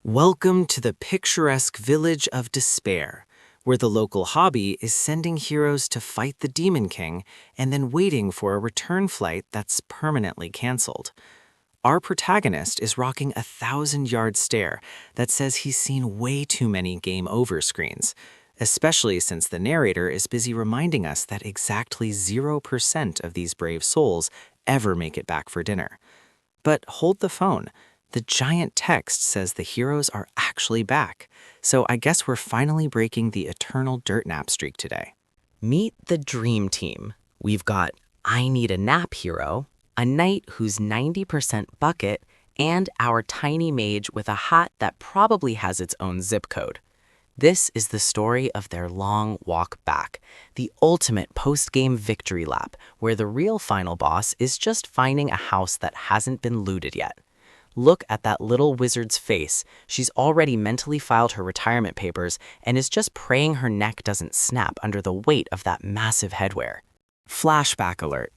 Welcome to the picturesque village of despair, where the local hobby is sending heroes to fight the Demon King and then waiting for a return flight that's permanently canceled. Our protagonist is rocking a 1,000-yard stare that says he's seen way too many game over screens, especially since the narrator is busy reminding us that exactly 0% of these brave souls ever make it back for dinner. But hold the phone. The giant text says the heroes are actually back, so I guess we're finally breaking the eternal dirt nap streak today. Meet the dream team. We've got I Need a Nap hero, a knight who's 90% bucket, and our tiny mage with a hat that probably has its own zip code. This is the story of their long walk back, the ultimate post-game victory lap, where the real final boss is just finding a house that hasn't been looted yet. Look at that little wizard's face. She's already mentally filed her retirement papers and is just praying her neck doesn't snap under the weight of that massive headwear. Flashback alert.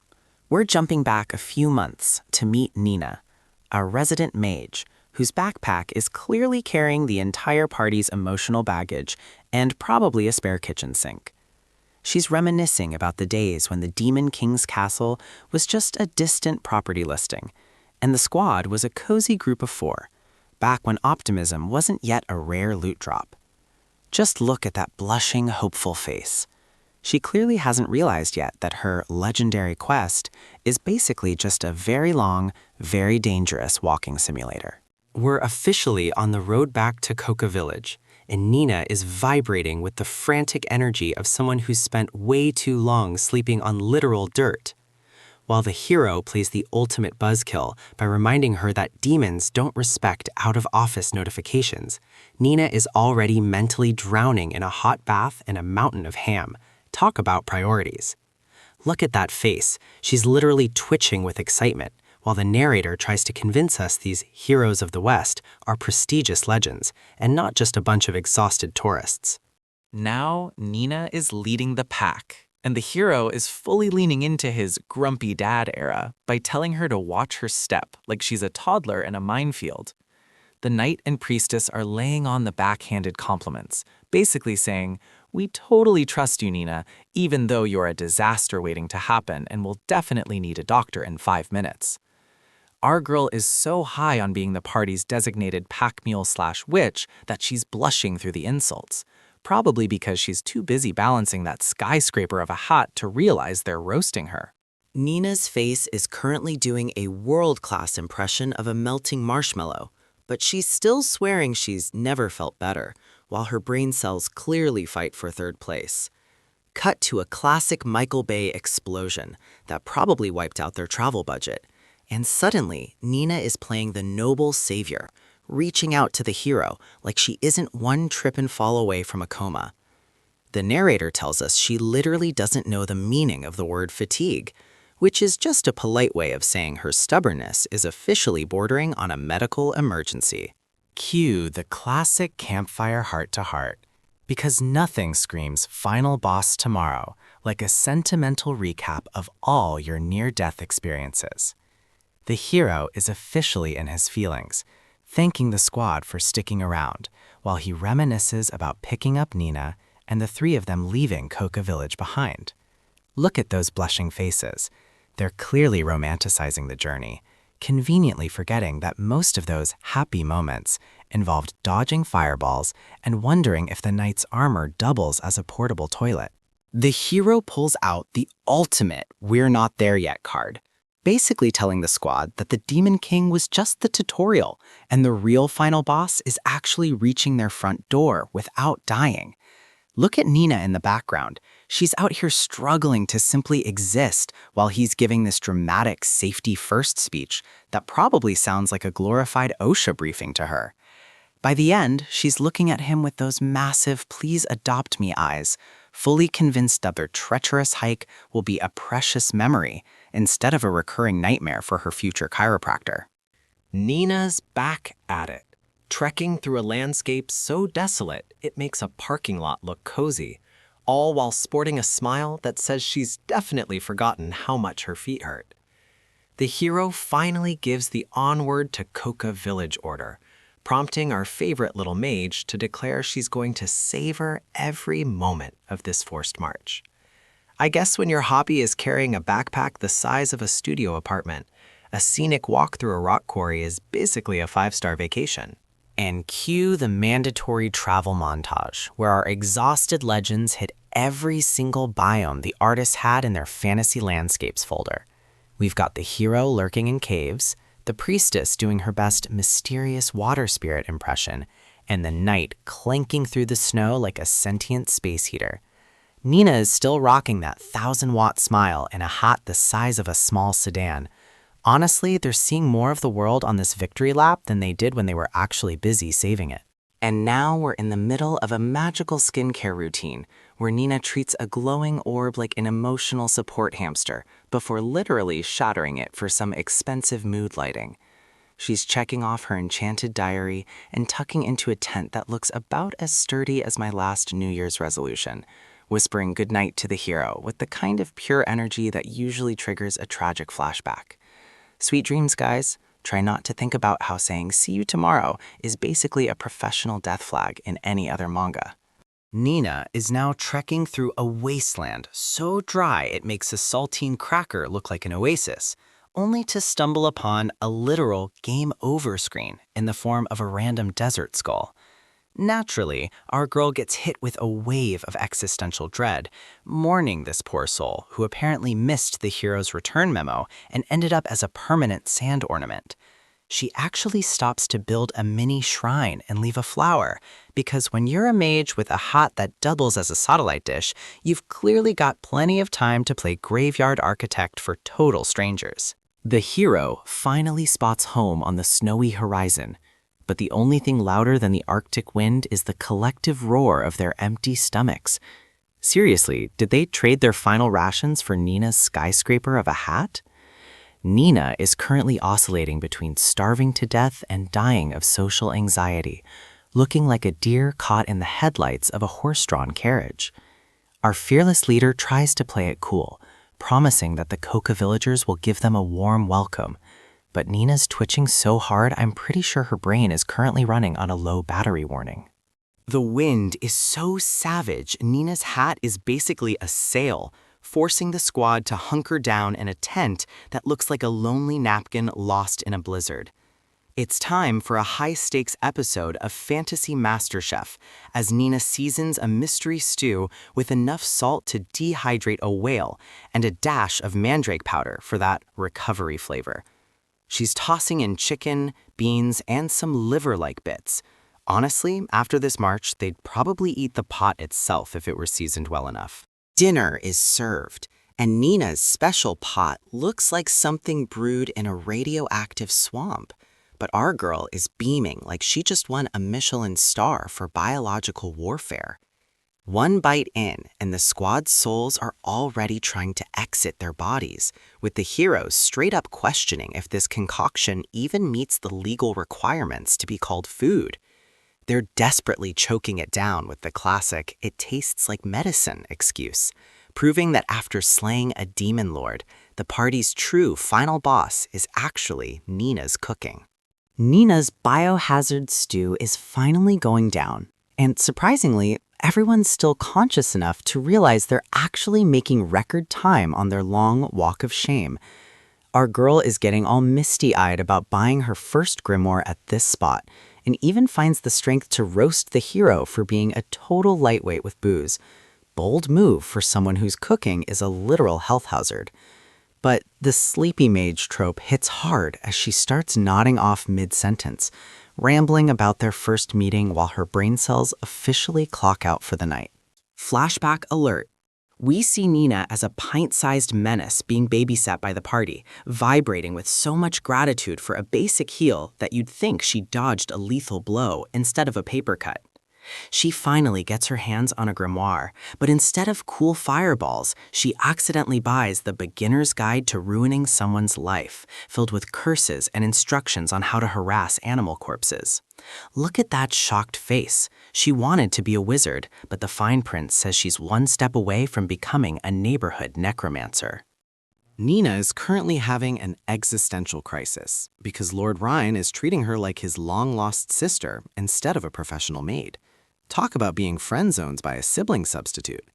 We're jumping back a few months to meet Nina, a resident mage whose backpack is clearly carrying the entire party's emotional baggage and probably a spare kitchen sink. She's reminiscing about the days when the Demon King's castle was just a distant property listing, and the squad was a cozy group of 4, back when optimism wasn't yet a rare loot drop. Just look at that blushing, hopeful face. She clearly hasn't realized yet that her legendary quest is basically just a very long, very dangerous walking simulator. We're officially on the road back to Coca Village, and Nina is vibrating with the frantic energy of someone who's spent way too long sleeping on literal dirt. While the hero plays the ultimate buzzkill by reminding her that demons don't respect out-of-office notifications, Nina is already mentally drowning in a hot bath and a mountain of ham. Talk about priorities. Look at that face. She's literally twitching with excitement, while the narrator tries to convince us these heroes of the West are prestigious legends and not just a bunch of exhausted tourists. Now, Nina is leading the pack. And the hero is fully leaning into his grumpy dad era by telling her to watch her step like she's a toddler in a minefield. The knight and priestess are laying on the backhanded compliments, basically saying, "We totally trust you, Nina, even though you're a disaster waiting to happen and will definitely need a doctor in 5 minutes." Our girl is so high on being the party's designated pack mule/witch that she's blushing through the insults. Probably because she's too busy balancing that skyscraper of a hat to realize they're roasting her. Nina's face is currently doing a world-class impression of a melting marshmallow, but she's still swearing she's never felt better, while her brain cells clearly fight for third place. Cut to a classic Michael Bay explosion that probably wiped out their travel budget, and suddenly Nina is playing the noble savior, reaching out to the hero like she isn't one trip and fall away from a coma. The narrator tells us she literally doesn't know the meaning of the word fatigue, which is just a polite way of saying her stubbornness is officially bordering on a medical emergency. Cue the classic campfire heart-to-heart, because nothing screams final boss tomorrow like a sentimental recap of all your near-death experiences. The hero is officially in his feelings, thanking the squad for sticking around, while he reminisces about picking up Nina and the 3 of them leaving Coca Village behind. Look at those blushing faces. They're clearly romanticizing the journey, conveniently forgetting that most of those happy moments involved dodging fireballs and wondering if the knight's armor doubles as a portable toilet. The hero pulls out the ultimate "we're not there yet" card, basically telling the squad that the Demon King was just the tutorial, and the real final boss is actually reaching their front door without dying. Look at Nina in the background. She's out here struggling to simply exist while he's giving this dramatic safety first speech that probably sounds like a glorified OSHA briefing to her. By the end, she's looking at him with those massive "please adopt me" eyes, fully convinced that their treacherous hike will be a precious memory instead of a recurring nightmare for her future chiropractor. Nina's back at it, trekking through a landscape so desolate it makes a parking lot look cozy, all while sporting a smile that says she's definitely forgotten how much her feet hurt. The hero finally gives the onward to Coca Village order, prompting our favorite little mage to declare she's going to savor every moment of this forced march. I guess when your hobby is carrying a backpack the size of a studio apartment, a scenic walk through a rock quarry is basically a 5-star vacation. And cue the mandatory travel montage, where our exhausted legends hit every single biome the artists had in their fantasy landscapes folder. We've got the hero lurking in caves, the priestess doing her best mysterious water spirit impression, and the knight clanking through the snow like a sentient space heater. Nina is still rocking that 1,000-watt smile and a hat the size of a small sedan. Honestly, they're seeing more of the world on this victory lap than they did when they were actually busy saving it. And now we're in the middle of a magical skincare routine where Nina treats a glowing orb like an emotional support hamster before literally shattering it for some expensive mood lighting. She's checking off her enchanted diary and tucking into a tent that looks about as sturdy as my last New Year's resolution, whispering goodnight to the hero with the kind of pure energy that usually triggers a tragic flashback. Sweet dreams, guys. Try not to think about how saying "see you tomorrow" is basically a professional death flag in any other manga. Nina is now trekking through a wasteland so dry it makes a saltine cracker look like an oasis, only to stumble upon a literal game over screen in the form of a random desert skull. Naturally, our girl gets hit with a wave of existential dread, mourning this poor soul who apparently missed the hero's return memo and ended up as a permanent sand ornament. She actually stops to build a mini shrine and leave a flower, because when you're a mage with a hat that doubles as a satellite dish, you've clearly got plenty of time to play graveyard architect for total strangers. The hero finally spots home on the snowy horizon, but the only thing louder than the Arctic wind is the collective roar of their empty stomachs. Seriously, did they trade their final rations for Nina's skyscraper of a hat? Nina is currently oscillating between starving to death and dying of social anxiety, looking like a deer caught in the headlights of a horse-drawn carriage. Our fearless leader tries to play it cool, promising that the Coca villagers will give them a warm welcome. But Nina's twitching so hard, I'm pretty sure her brain is currently running on a low battery warning. The wind is so savage, Nina's hat is basically a sail, forcing the squad to hunker down in a tent that looks like a lonely napkin lost in a blizzard. It's time for a high-stakes episode of Fantasy MasterChef as Nina seasons a mystery stew with enough salt to dehydrate a whale and a dash of mandrake powder for that recovery flavor. She's tossing in chicken, beans, and some liver-like bits. Honestly, after this march, they'd probably eat the pot itself if it were seasoned well enough. Dinner is served, and Nina's special pot looks like something brewed in a radioactive swamp. But our girl is beaming like she just won a Michelin star for biological warfare. One bite in, and the squad's souls are already trying to exit their bodies, with the heroes straight up questioning if this concoction even meets the legal requirements to be called food. They're desperately choking it down with the classic "it tastes like medicine" excuse, proving that after slaying a demon lord, the party's true final boss is actually Nina's cooking. Nina's biohazard stew is finally going down, and surprisingly, everyone's still conscious enough to realize they're actually making record time on their long walk of shame. Our girl is getting all misty-eyed about buying her first grimoire at this spot, and even finds the strength to roast the hero for being a total lightweight with booze. Bold move for someone whose cooking is a literal health hazard. But the sleepy mage trope hits hard as she starts nodding off mid-sentence, rambling about their first meeting while her brain cells officially clock out for the night. Flashback alert. We see Nina as a pint-sized menace being babysat by the party, vibrating with so much gratitude for a basic heal that you'd think she dodged a lethal blow instead of a paper cut. She finally gets her hands on a grimoire, but instead of cool fireballs, she accidentally buys the Beginner's Guide to Ruining Someone's Life, filled with curses and instructions on how to harass animal corpses. Look at that shocked face. She wanted to be a wizard, but the fine print says she's one step away from becoming a neighborhood necromancer. Nina is currently having an existential crisis because Lord Ryan is treating her like his long-lost sister instead of a professional maid. Talk about being friend-zoned by a sibling substitute.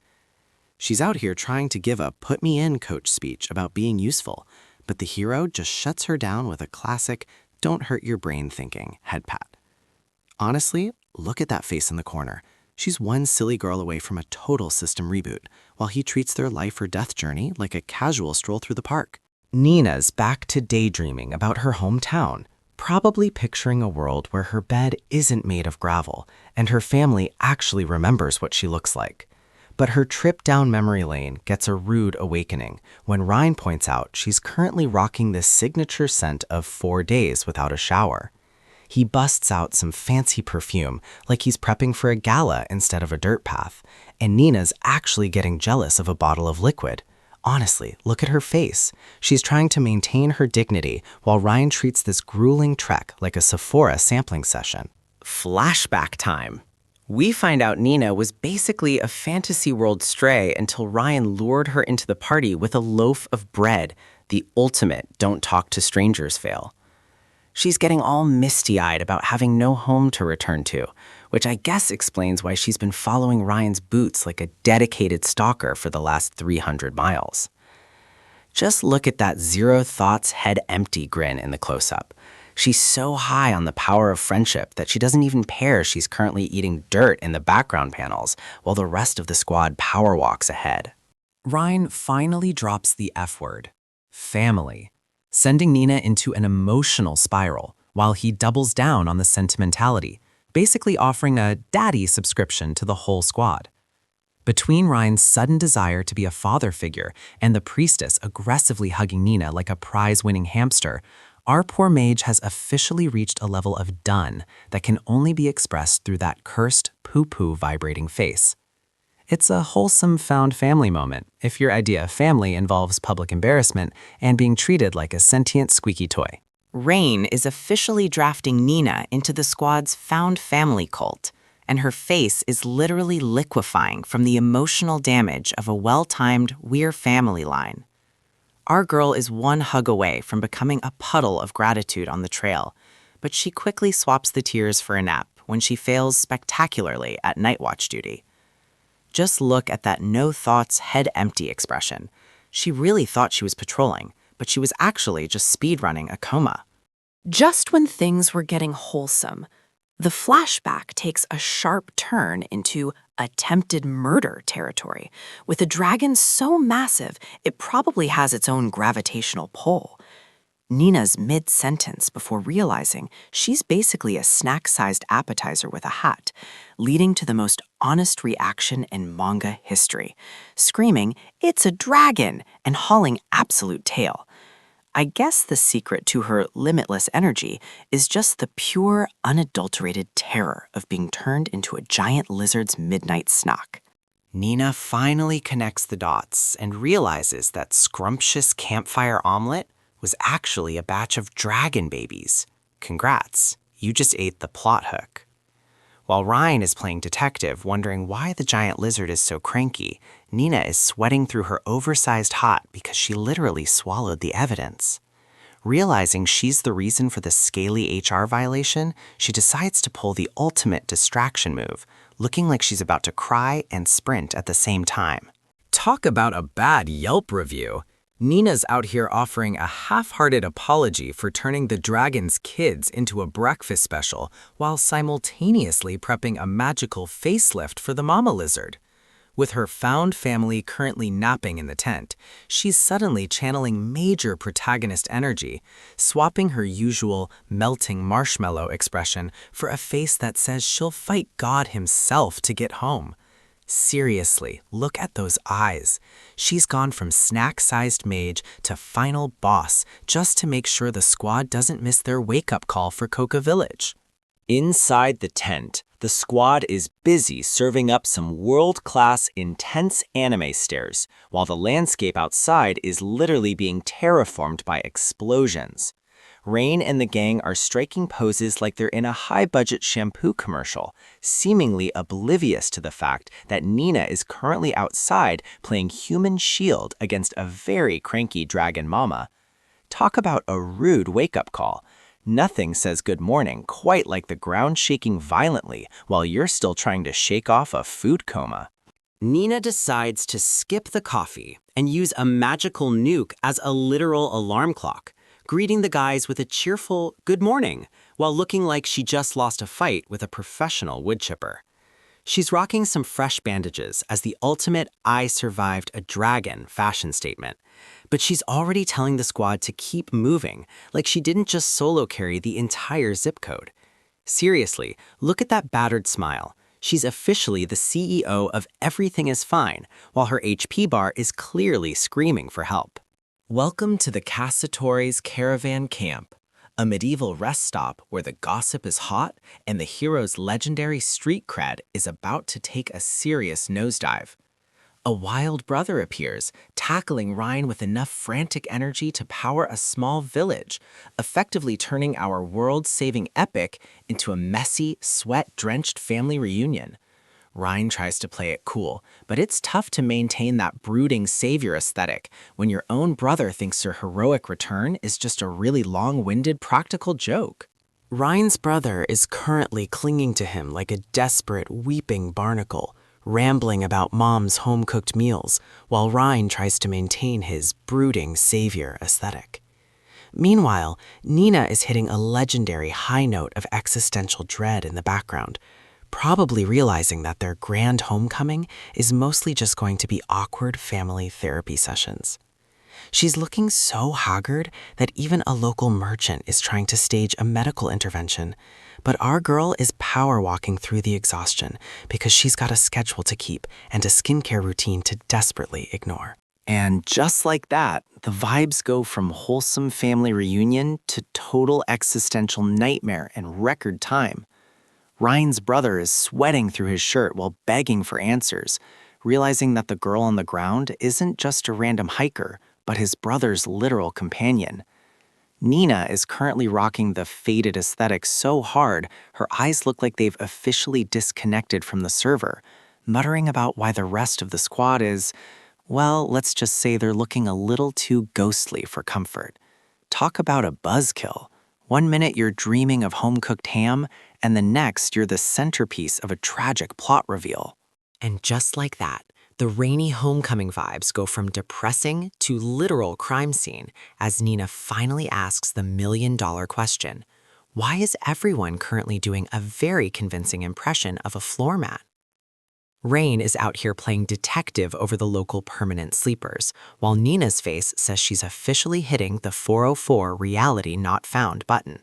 She's out here trying to give a put-me-in coach speech about being useful, but the hero just shuts her down with a classic don't hurt your brain thinking head pat. Honestly, look at that face in the corner. She's one silly girl away from a total system reboot, while he treats their life or death journey like a casual stroll through the park. Nina's back to daydreaming about her hometown, probably picturing a world where her bed isn't made of gravel and her family actually remembers what she looks like. But her trip down memory lane gets a rude awakening when Ryan points out she's currently rocking this signature scent of 4 days without a shower. He busts out some fancy perfume like he's prepping for a gala instead of a dirt path, and Nina's actually getting jealous of a bottle of liquid. Honestly, look at her face. She's trying to maintain her dignity while Ryan treats this grueling trek like a Sephora sampling session. Flashback time. We find out Nina was basically a fantasy world stray until Ryan lured her into the party with a loaf of bread, the ultimate don't talk to strangers fail. She's getting all misty-eyed about having no home to return to, which I guess explains why she's been following Ryan's boots like a dedicated stalker for the last 300 miles. Just look at that zero thoughts head empty grin in the close-up. She's so high on the power of friendship that she doesn't even care she's currently eating dirt in the background panels while the rest of the squad power walks ahead. Ryan finally drops the F word, family, sending Nina into an emotional spiral while he doubles down on the sentimentality, basically offering a daddy subscription to the whole squad. Between Ryan's sudden desire to be a father figure and the priestess aggressively hugging Nina like a prize-winning hamster, our poor mage has officially reached a level of done that can only be expressed through that cursed poo-poo vibrating face. It's a wholesome found family moment if your idea of family involves public embarrassment and being treated like a sentient squeaky toy. Rain is officially drafting Nina into the squad's found family cult, and her face is literally liquefying from the emotional damage of a well-timed "We're family" line. Our girl is one hug away from becoming a puddle of gratitude on the trail, but she quickly swaps the tears for a nap when she fails spectacularly at night watch duty. Just look at that no thoughts, head empty expression. She really thought she was patrolling, but she was actually just speedrunning a coma. Just when things were getting wholesome, the flashback takes a sharp turn into attempted murder territory, with a dragon so massive it probably has its own gravitational pull. Nina's mid-sentence before realizing she's basically a snack-sized appetizer with a hat, leading to the most honest reaction in manga history, screaming, "It's a dragon!" and hauling absolute tail. I guess the secret to her limitless energy is just the pure, unadulterated terror of being turned into a giant lizard's midnight snack. Nina finally connects the dots and realizes that scrumptious campfire omelet was actually a batch of dragon babies. Congrats, you just ate the plot hook. While Ryan is playing detective, wondering why the giant lizard is so cranky, Nina is sweating through her oversized hot because she literally swallowed the evidence. Realizing she's the reason for the scaly HR violation, she decides to pull the ultimate distraction move, looking like she's about to cry and sprint at the same time. Talk about a bad Yelp review. Nina's out here offering a half-hearted apology for turning the dragon's kids into a breakfast special while simultaneously prepping a magical facelift for the mama lizard. With her found family currently napping in the tent, she's suddenly channeling major protagonist energy, swapping her usual melting marshmallow expression for a face that says she'll fight God himself to get home. Seriously, look at those eyes. She's gone from snack-sized mage to final boss just to make sure the squad doesn't miss their wake-up call for Coca Village. Inside the tent, the squad is busy serving up some world-class intense anime stares, while the landscape outside is literally being terraformed by explosions. Rain and the gang are striking poses like they're in a high-budget shampoo commercial, seemingly oblivious to the fact that Nina is currently outside playing human shield against a very cranky dragon mama. Talk about a rude wake-up call. Nothing says good morning quite like the ground shaking violently while you're still trying to shake off a food coma. Nina decides to skip the coffee and use a magical nuke as a literal alarm clock, greeting the guys with a cheerful good morning while looking like she just lost a fight with a professional wood chipper. She's rocking some fresh bandages as the ultimate "I survived a dragon" fashion statement, but she's already telling the squad to keep moving like she didn't just solo carry the entire zip code. Seriously, look at that battered smile. She's officially the CEO of Everything is Fine, while her HP bar is clearly screaming for help. Welcome to the Cassatore's Caravan Camp, a medieval rest stop where the gossip is hot and the hero's legendary street cred is about to take a serious nosedive. A wild brother appears, tackling Ryan with enough frantic energy to power a small village, effectively turning our world-saving epic into a messy, sweat-drenched family reunion. Ryan tries to play it cool, but it's tough to maintain that brooding savior aesthetic when your own brother thinks your heroic return is just a really long-winded practical joke. Ryan's brother is currently clinging to him like a desperate, weeping barnacle, rambling about mom's home-cooked meals, while Ryan tries to maintain his brooding savior aesthetic. Meanwhile, Nina is hitting a legendary high note of existential dread in the background, probably realizing that their grand homecoming is mostly just going to be awkward family therapy sessions. She's looking so haggard that even a local merchant is trying to stage a medical intervention, but our girl is power walking through the exhaustion because she's got a schedule to keep and a skincare routine to desperately ignore. And just like that, the vibes go from wholesome family reunion to total existential nightmare in record time. Ryan's brother is sweating through his shirt while begging for answers, realizing that the girl on the ground isn't just a random hiker, but his brother's literal companion. Nina is currently rocking the faded aesthetic so hard, her eyes look like they've officially disconnected from the server, muttering about why the rest of the squad is, well, let's just say they're looking a little too ghostly for comfort. Talk about a buzzkill. One minute you're dreaming of home-cooked ham, and the next you're the centerpiece of a tragic plot reveal. And just like that, the rainy homecoming vibes go from depressing to literal crime scene as Nina finally asks the million-dollar question: why is everyone currently doing a very convincing impression of a floor mat? Rain is out here playing detective over the local permanent sleepers, while Nina's face says she's officially hitting the 404 reality not found button.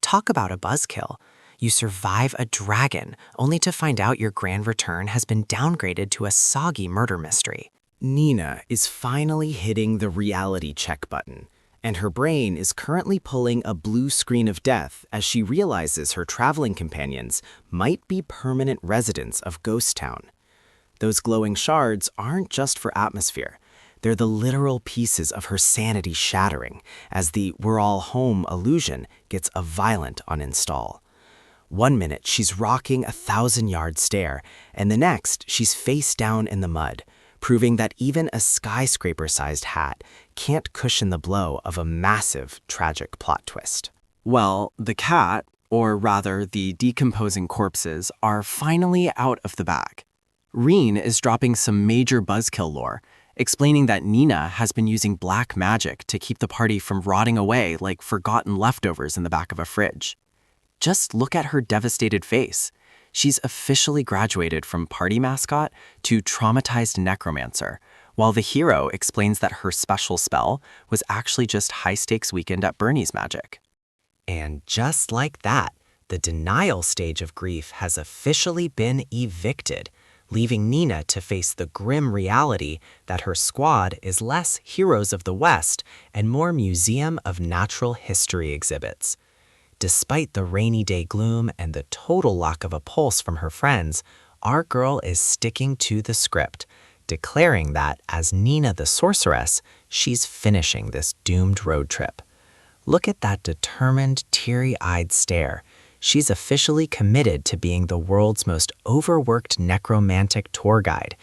Talk about a buzzkill. You survive a dragon, only to find out your grand return has been downgraded to a soggy murder mystery. Nina is finally hitting the reality check button, and her brain is currently pulling a blue screen of death as she realizes her traveling companions might be permanent residents of Ghost Town. Those glowing shards aren't just for atmosphere. They're the literal pieces of her sanity shattering as the "we're all home" illusion gets a violent uninstall. One minute, she's rocking a 1,000-yard stare, and the next, she's face down in the mud, proving that even a skyscraper-sized hat can't cushion the blow of a massive, tragic plot twist. Well, the cat, or rather the decomposing corpses, are finally out of the bag. Reen is dropping some major buzzkill lore, explaining that Nina has been using black magic to keep the party from rotting away like forgotten leftovers in the back of a fridge. Just look at her devastated face. She's officially graduated from party mascot to traumatized necromancer, while the hero explains that her special spell was actually just high-stakes weekend at Bernie's magic. And just like that, the denial stage of grief has officially been evicted, leaving Nina to face the grim reality that her squad is less Heroes of the West and more Museum of Natural History exhibits. Despite the rainy day gloom and the total lack of a pulse from her friends, our girl is sticking to the script, declaring that as Nina the Sorceress, she's finishing this doomed road trip. Look at that determined, teary-eyed stare. She's officially committed to being the world's most overworked necromantic tour guide,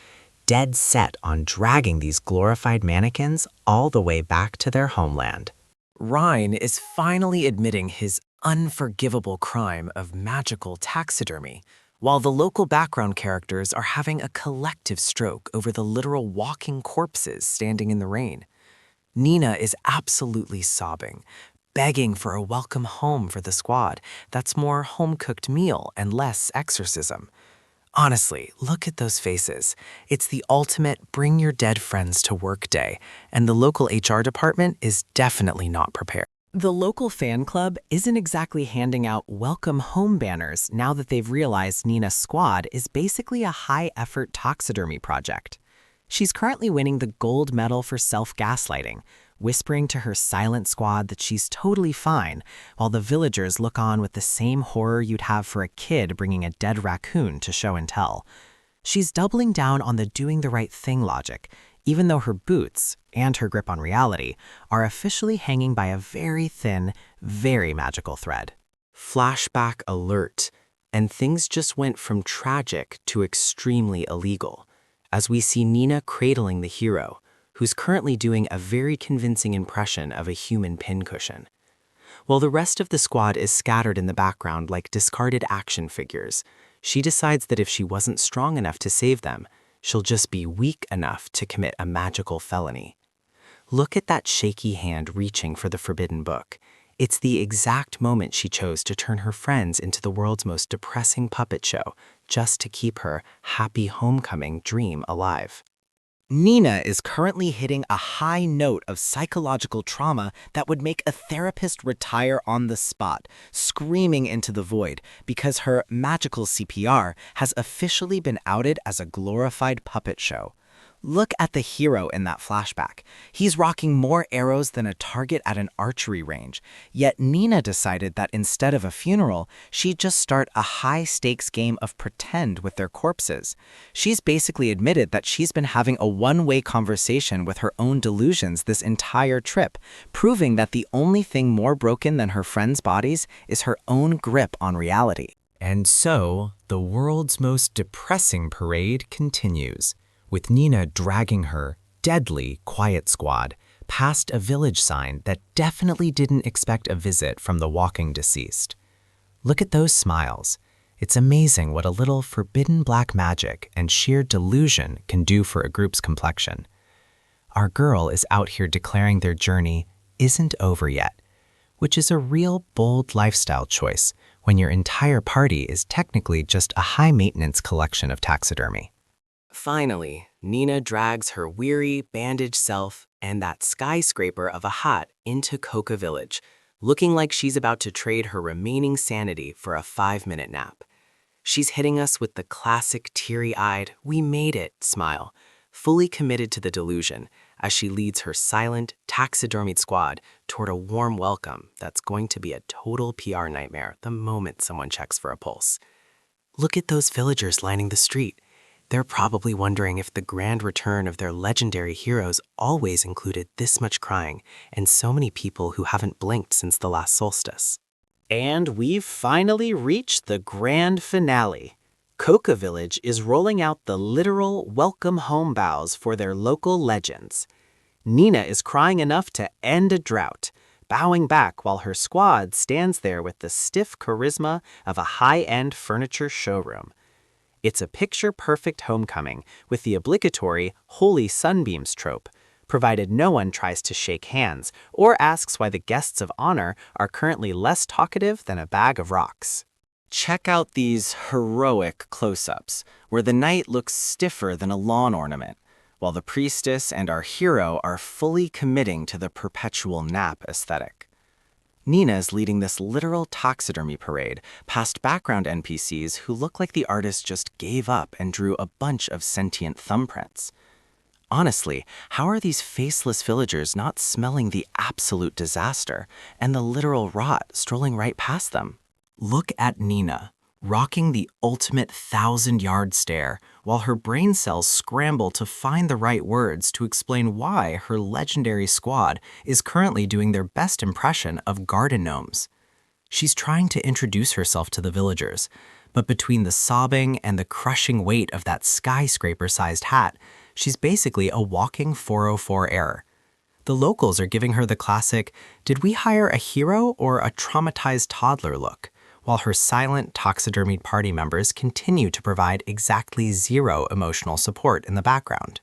dead set on dragging these glorified mannequins all the way back to their homeland. Ryan is finally admitting his unforgivable crime of magical taxidermy, while the local background characters are having a collective stroke over the literal walking corpses standing in the rain. Nina is absolutely sobbing, begging for a welcome home for the squad that's more home-cooked meal and less exorcism. Honestly, look at those faces. It's the ultimate bring your dead friends to work day, and the local HR department is definitely not prepared. The local fan club isn't exactly handing out welcome home banners now that they've realized Nina's squad is basically a high-effort taxidermy project. She's currently winning the gold medal for self-gaslighting, whispering to her silent squad that she's totally fine, while the villagers look on with the same horror you'd have for a kid bringing a dead raccoon to show and tell. She's doubling down on the doing the right thing logic, even though her boots, and her grip on reality, are officially hanging by a very thin, very magical thread. Flashback alert, and things just went from tragic to extremely illegal, as we see Nina cradling the hero, who's currently doing a very convincing impression of a human pincushion. While the rest of the squad is scattered in the background like discarded action figures, she decides that if she wasn't strong enough to save them, she'll just be weak enough to commit a magical felony. Look at that shaky hand reaching for the forbidden book. It's the exact moment she chose to turn her friends into the world's most depressing puppet show, just to keep her happy homecoming dream alive. Nina is currently hitting a high note of psychological trauma that would make a therapist retire on the spot, screaming into the void because her magical CPR has officially been outed as a glorified puppet show. Look at the hero in that flashback. He's rocking more arrows than a target at an archery range, yet Nina decided that instead of a funeral, she'd just start a high-stakes game of pretend with their corpses. She's basically admitted that she's been having a one-way conversation with her own delusions this entire trip, proving that the only thing more broken than her friends' bodies is her own grip on reality. And so, the world's most depressing parade continues, with Nina dragging her deadly quiet squad past a village sign that definitely didn't expect a visit from the walking deceased. Look at those smiles. It's amazing what a little forbidden black magic and sheer delusion can do for a group's complexion. Our girl is out here declaring their journey isn't over yet, which is a real bold lifestyle choice when your entire party is technically just a high-maintenance collection of taxidermy. Finally, Nina drags her weary, bandaged self and that skyscraper of a hut into Coca Village, looking like she's about to trade her remaining sanity for a 5-minute nap. She's hitting us with the classic teary-eyed, "we made it" smile, fully committed to the delusion as she leads her silent, taxidermied squad toward a warm welcome that's going to be a total PR nightmare the moment someone checks for a pulse. Look at those villagers lining the street. They're probably wondering if the grand return of their legendary heroes always included this much crying and so many people who haven't blinked since the last solstice. And we've finally reached the grand finale. Coca Village is rolling out the literal welcome home bows for their local legends. Nina is crying enough to end a drought, bowing back while her squad stands there with the stiff charisma of a high-end furniture showroom. It's a picture-perfect homecoming with the obligatory holy sunbeams trope, provided no one tries to shake hands or asks why the guests of honor are currently less talkative than a bag of rocks. Check out these heroic close-ups, where the knight looks stiffer than a lawn ornament, while the priestess and our hero are fully committing to the perpetual nap aesthetic. Nina is leading this literal taxidermy parade past background NPCs who look like the artist just gave up and drew a bunch of sentient thumbprints. Honestly, how are these faceless villagers not smelling the absolute disaster and the literal rot strolling right past them? Look at Nina, rocking the ultimate 1,000-yard stare while her brain cells scramble to find the right words to explain why her legendary squad is currently doing their best impression of garden gnomes. She's trying to introduce herself to the villagers, but between the sobbing and the crushing weight of that skyscraper-sized hat, she's basically a walking 404 error. The locals are giving her the classic, "Did we hire a hero or a traumatized toddler" look, while her silent, taxidermied party members continue to provide exactly zero emotional support in the background.